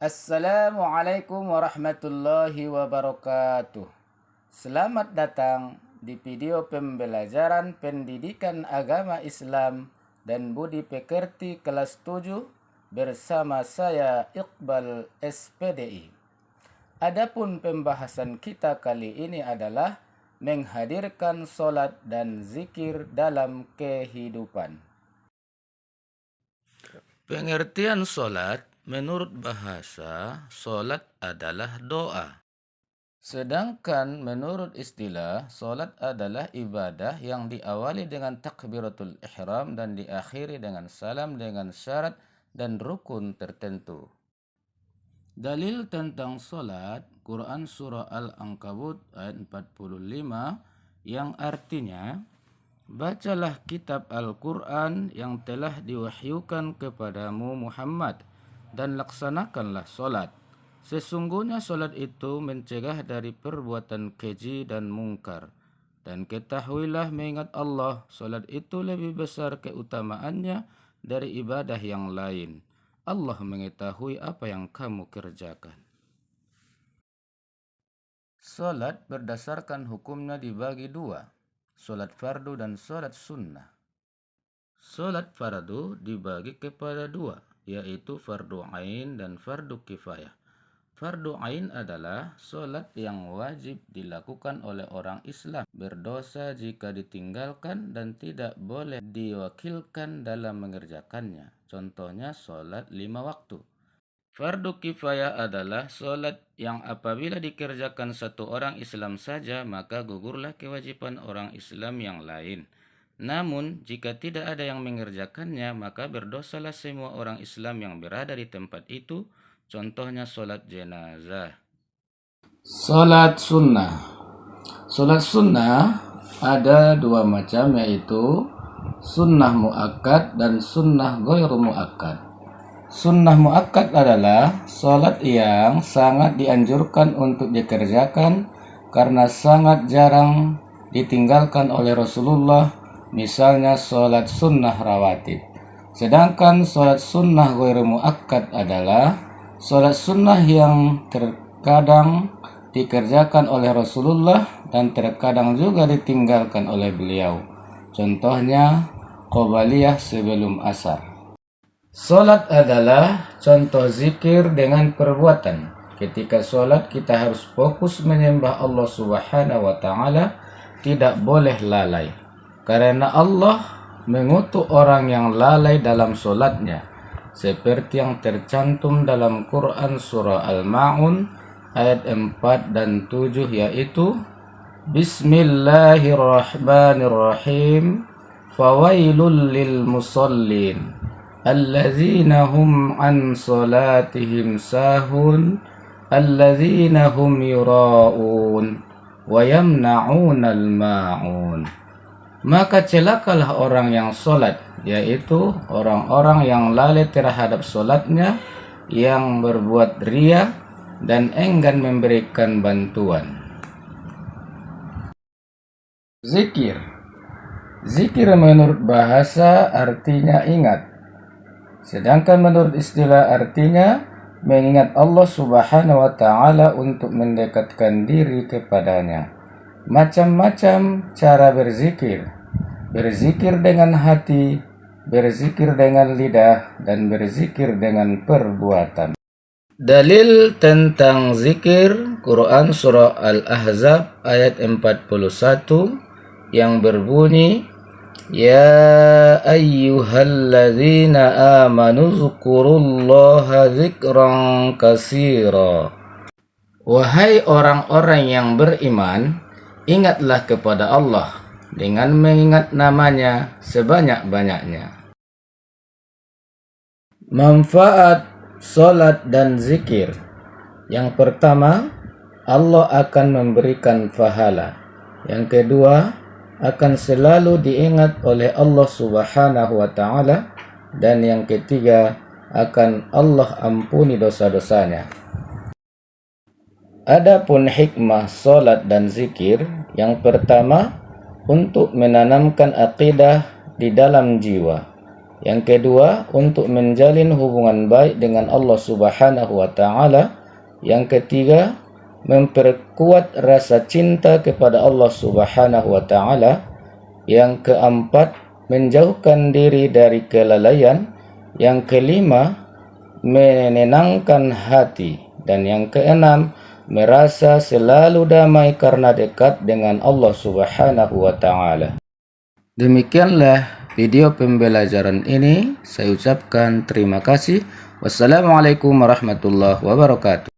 Assalamualaikum warahmatullahi wabarakatuh. Selamat datang di video pembelajaran pendidikan agama Islam dan budi pekerti kelas 7 bersama saya Iqbal SPDI. Adapun pembahasan kita kali ini adalah menghadirkan solat dan zikir dalam kehidupan. Pengertian solat menurut bahasa, solat adalah doa. Sedangkan menurut istilah, solat adalah ibadah yang diawali dengan takbiratul ihram dan diakhiri dengan salam dengan syarat dan rukun tertentu. Dalil tentang solat, Quran Surah Al-Ankabut ayat 45 yang artinya, bacalah kitab Al-Quran yang telah diwahyukan kepadamu Muhammad dan laksanakanlah solat. Sesungguhnya solat itu mencegah dari perbuatan keji dan mungkar. Dan ketahuilah mengingat Allah, solat itu lebih besar keutamaannya dari ibadah yang lain. Allah mengetahui apa yang kamu kerjakan. Solat berdasarkan hukumnya dibagi dua, solat fardu dan solat sunnah. Solat fardu dibagi kepada dua, yaitu fardu ain dan fardu kifayah. Fardu ain adalah solat yang wajib dilakukan oleh orang Islam, berdosa jika ditinggalkan dan tidak boleh diwakilkan dalam mengerjakannya. Contohnya solat 5 waktu. Fardu kifayah adalah solat yang apabila dikerjakan satu orang Islam saja, maka gugurlah kewajiban orang Islam yang lain. Namun, jika tidak ada yang mengerjakannya, maka berdosalah semua orang Islam yang berada di tempat itu. Contohnya solat jenazah. Solat sunnah. Solat sunnah ada dua macam, yaitu sunnah muakkad dan sunnah ghairu muakkad. Sunnah muakkad adalah solat yang sangat dianjurkan untuk dikerjakan karena sangat jarang ditinggalkan oleh Rasulullah, misalnya solat sunnah rawatib. Sedangkan solat sunnah ghairu muakkad adalah solat sunnah yang terkadang dikerjakan oleh Rasulullah dan terkadang juga ditinggalkan oleh beliau. Contohnya qobliyah sebelum asar. Solat adalah contoh zikir dengan perbuatan. Ketika solat kita harus fokus menyembah Allah Subhanahu wa Ta'ala, tidak boleh lalai. Karena Allah mengutuk orang yang lalai dalam solatnya, seperti yang tercantum dalam Quran Surah Al-Ma'un ayat 4 dan 7, yaitu Bismillahirrahmanirrahim, fawailul lil musallin allazina hum an salatihim sahun allazina hum yura'un wa yamna'unal ma'un. Maka celakalah orang yang solat, yaitu orang-orang yang lalai terhadap solatnya, yang berbuat riya dan enggan memberikan bantuan. Zikir. Zikir menurut bahasa artinya ingat. Sedangkan menurut istilah artinya mengingat Allah Subhanahu wa Ta'ala untuk mendekatkan diri kepadanya. Macam-macam cara berzikir. Berzikir dengan hati, berzikir dengan lidah, dan berzikir dengan perbuatan. Dalil tentang zikir, Quran Surah Al-Ahzab ayat 41 yang berbunyi, Ya ayyuhalladzina amanu zkurullaha zikran katsira. Wahai orang-orang yang beriman, ingatlah kepada Allah dengan mengingat namanya sebanyak-banyaknya. Manfaat solat dan zikir. Yang pertama, Allah akan memberikan pahala. Yang kedua, akan selalu diingat oleh Allah Subhanahu wa Ta'ala. Dan yang ketiga, akan Allah ampuni dosa-dosanya. Adapun hikmah solat dan zikir, yang pertama, untuk menanamkan akidah di dalam jiwa. Yang kedua, untuk menjalin hubungan baik dengan Allah Subhanahu wa Ta'ala. Yang ketiga, memperkuat rasa cinta kepada Allah Subhanahu wa Ta'ala. Yang keempat, menjauhkan diri dari kelalaian. Yang kelima, menenangkan hati. Dan yang keenam, merasa selalu damai karena dekat dengan Allah Subhanahu wa Ta'ala. Demikianlah video pembelajaran ini. Saya ucapkan terima kasih. Wassalamualaikum warahmatullahi wabarakatuh.